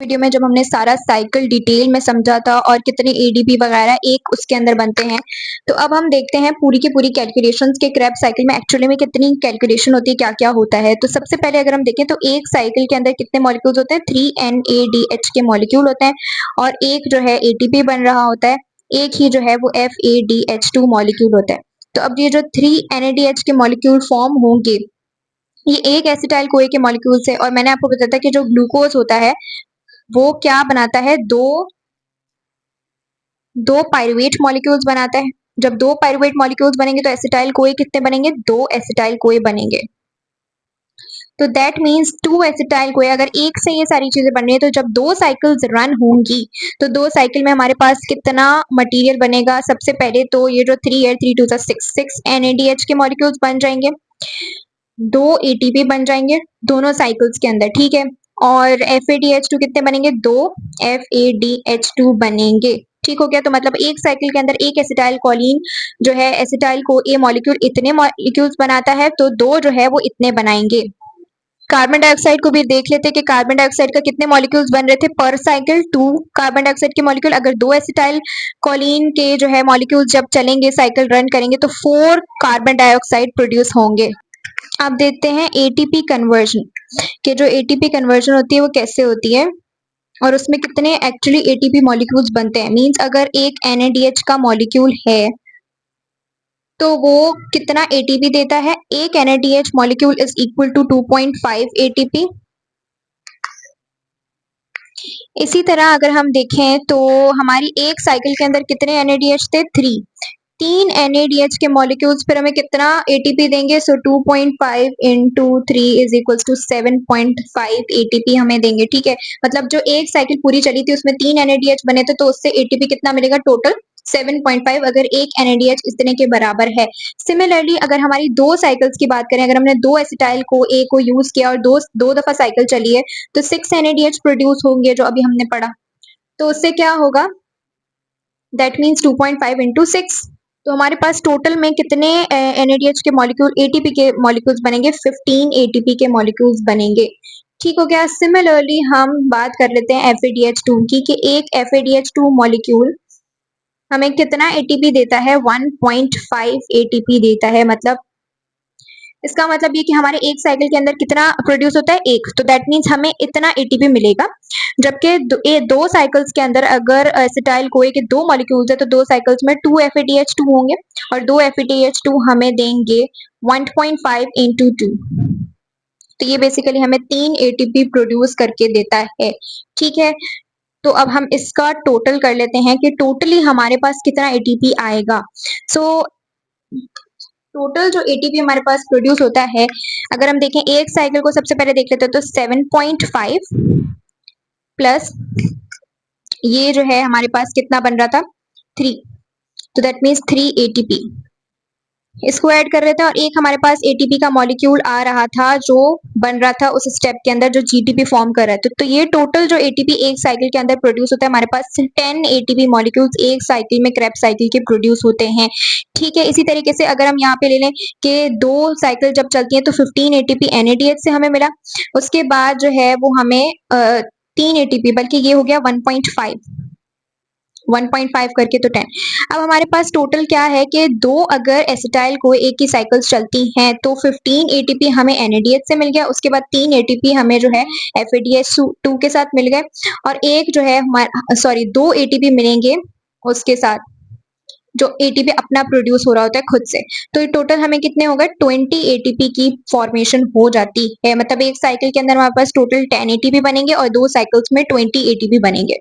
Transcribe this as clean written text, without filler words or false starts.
Video में जब हमने सारा साइकिल डिटेल में समझा था और कितने एडीपी वगैरह एक उसके अंदर बनते हैं, तो अब हम देखते हैं पूरी की पूरी कैलकुलेशंस के क्रैब साइकिल में एक्चुअली में कितनी कैलकुलेशन होती है, क्या-क्या होता है। तो सबसे पहले अगर हम देखें तो एक साइकिल के अंदर कितने मॉलिक्यूल्स होते हैं, 3 NADH के मॉलिक्यूल होते हैं और एक जो है एटीपी बन रहा होता है, एक ही जो है वो FADH2 मॉलिक्यूल होता है। तो अब ये जो 3 NADH के मॉलिक्यूल फॉर्म होंगे, ये एक एसिटाइल कोए के मॉलिक्यूल से, और मैंने आपको बताया था कि जो ग्लूकोज होता है वो क्या बनाता है, दो पाइरुवेट मॉलिक्यूल्स बनाता है। जब दो पाइरुवेट मॉलिक्यूल्स बनेंगे तो एसिटाइल कोए कितने बनेंगे, 2 एसिटाइल कोए बनेंगे। तो दैट मीन्स 2 एसिटाइल कोए। अगर एक से ये सारी चीजें बन रही है तो जब 2 साइकिल्स रन होंगी तो 2 साइकिल में हमारे पास कितना मटेरियल बनेगा। सबसे पहले तो ये जो 3 है, 3 2 6 NADH के मॉलिक्यूल्स बन जाएंगे, 2 ATP बन जाएंगे दोनों साइकिल्स के अंदर, ठीक है। और FADH2 कितने बनेंगे, 2 FADH2 बनेंगे, ठीक हो गया। तो मतलब एक साइकिल के अंदर एक एसिटाइल कोलिन जो है एसिटाइल को ए मॉलिक्यूल इतने मॉलिक्यूल्स बनाता है, तो 2 जो है वो इतने बनाएंगे। कार्बन डाइऑक्साइड को भी देख लेते हैं कि कार्बन डाइऑक्साइड का कितने मॉलिक्यूल्स बन रहे थे पर साइकिल, 2 कार्बन डाइऑक्साइड के मॉलिक्यूल। अगर 2 एसिटाइल कोलिन के जो है मॉलिक्यूल्स जब चलेंगे, साइकिल रन करेंगे, तो 4 कार्बन डाइऑक्साइड प्रोड्यूस होंगे। अब देखते हैं एटीपी कन्वर्जन, कि जो एटीपी कन्वर्जन होती है वो कैसे होती है और उसमें कितने एक्चुअली एटीपी मॉलिक्यूल्स बनते हैं। मींस अगर एक NADH का मॉलिक्यूल है तो वो कितना एटीपी देता है, एक NADH molecule is equal to 2.5 ATP. इसी तरह अगर हम देखें तो हमारी एक साइकिल के अंदर कितने NADH थे, 3 NADH के मॉलिक्यूल्स फिर हमें कितना एटीपी देंगे। So 2.5 into 3 is equals to 7.5 ATP हमें देंगे, ठीक है। मतलब जो एक साइकिल पूरी चली थी उसमें 3 NADH बने थे, तो उससे एटीपी कितना मिलेगा, टोटल 7.5, अगर एक NADH इतने के बराबर है। सिमिलरली अगर हमारी 2 साइकिल्स की बात करें, अगर हमने 2 एसिटाइल को ए को यूज किया और दो दफा साइकिल चली है, तो 6 NADH प्रोड्यूस होंगे, जो अभी हमने पढ़ा। तो उससे क्या होगा, दैट मीन्स 2.5 इंटू 6। तो हमारे पास टोटल में कितने NADH के मॉलिक्यूल, एटीपी के मॉलिक्यूल्स बनेंगे, 15 एटीपी के मॉलिक्यूल्स बनेंगे, ठीक हो गया। सिमिलरली हम बात कर लेते हैं FADH2 की, कि एक FADH2 मॉलिक्यूल हमें कितना एटीपी देता है, 1.5 एटीपी देता है। मतलब इसका मतलब ये कि हमारे एक साइकिल के अंदर कितना प्रोड्यूस होता है, एक। तो दैट मीन्स हमें इतना एटीपी मिलेगा। जबकि दो साइकिल्स के अंदर अगर एसिटाइल कोए के 2 मॉलिक्यूल्स है तो 2 साइकिल्स में 2 FADH2 होंगे और 2 FADH2 हमें देंगे 1.5 इंटू 2। तो ये बेसिकली हमें 3 एटीपी प्रोड्यूस करके देता है, ठीक है। तो अब हम इसका टोटल कर लेते हैं कि टोटली हमारे पास कितना एटीपी आएगा। सो टोटल जो एटीपी हमारे पास प्रोड्यूस होता है, अगर हम देखें एक साइकिल को सबसे पहले देख लेते हैं, तो 7.5 प्लस ये जो है हमारे पास कितना बन रहा था, 3। तो दैट मीन्स 3 एटीपी, इसको ऐड कर रहे थे। और एक हमारे पास एटीपी का मॉलिक्यूल आ रहा था जो बन रहा था उस स्टेप के अंदर, जो जीटीपी फॉर्म कर रहा था। तो ये टोटल जो एटीपी एक साइकिल के अंदर प्रोड्यूस होता है, हमारे पास 10 एटीपी मॉलिक्यूल्स एक साइकिल में, क्रेब्स साइकिल के प्रोड्यूस होते हैं, ठीक है। इसी तरीके से अगर हम यहाँ पे ले लें कि 2 साइकिल जब चलती हैं तो 15 एटीपी NADH से हमें मिला, उसके बाद जो है वो हमें 3 एटीपी, बल्कि ये हो गया 1.5 करके, तो 10। अब हमारे पास टोटल क्या है कि 2 अगर एसिटाइल को एक की साइकिल्स चलती हैं तो 15 एटीपी हमें NADH से मिल गया, उसके बाद 3 एटीपी हमें जो है FADH2 के साथ मिल गए, और एक जो है हमारा 2 एटीपी मिलेंगे उसके साथ, जो एटीपी अपना प्रोड्यूस हो रहा होता है खुद से। तो ये टोटल हमें कितने हो गए, 20 एटीपी की फॉर्मेशन हो जाती है। मतलब एक साइकिल के अंदर हमारे पास टोटल 10 एटीपी बनेंगे और 2 साइकिल्स में 20 एटीपी बनेंगे।